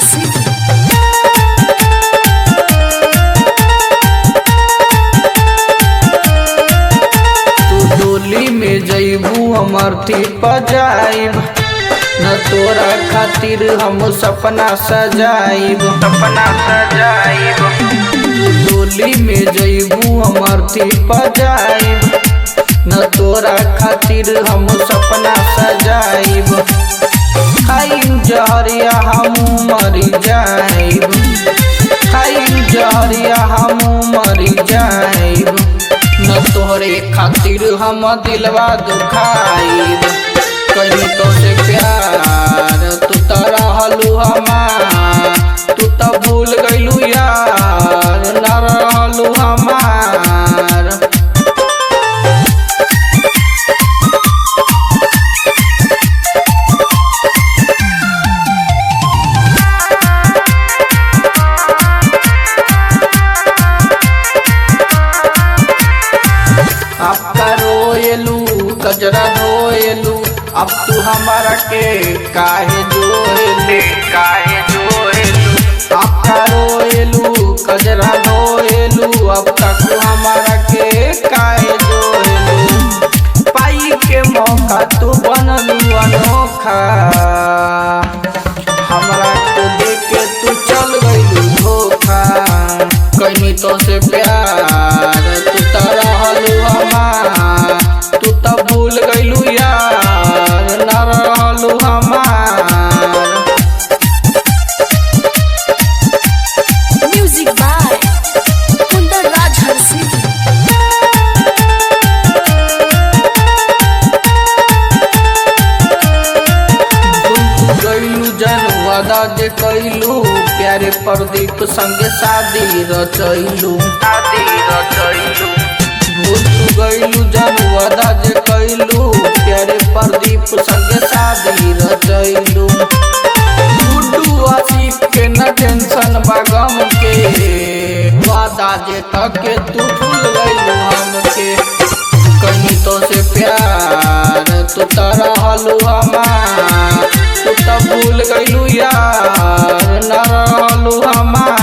City। डोली में जइबू अमरती पजाइब न तोरा खातिर हम सपना सजाइब डोली में जइबू अमरती पजाइब न तोरा खातिर हम सपना सजाइब खाइम जहरिया हमू मरी जाइब खाइम जहरिया हमू मरी जाइब न तोहरे खातिर हम दिलवा दुखाइब कहीं तो से प्यार तू तो रहलू हमार तू तो भूल गइलू यार न रहलू हमार। आपका रोएलू कजरा धोएलू अब तू हमारा के काहे जोएलू आपका रोएलू कजरा धोएलू अब तक तू हमारा के काहे जोएलू पाई के मौका तू बनलू अनोखा हमरा को देख के तू चल गइलू धोखा कहीं तो से प्यार तू तो रहलू हमार तू तो भूल गइलू यार न रहलू हमार। Music by Kundar Raj City। गइलू जन वादा जे कइलू प्यारे प्रदीप संगे शादी रचैलू भूल गइलू जन वादा जे कइलू प्यारे प्रदीप संगे शादी रचैलू गुड्डू आशिक के न टेंशन बा गम के वादा जे के तू भूल गइलू हमके कहीं तो से प्यार तू तो रहलू हमार तू तो भूल गइलू यार न रहलू हमार।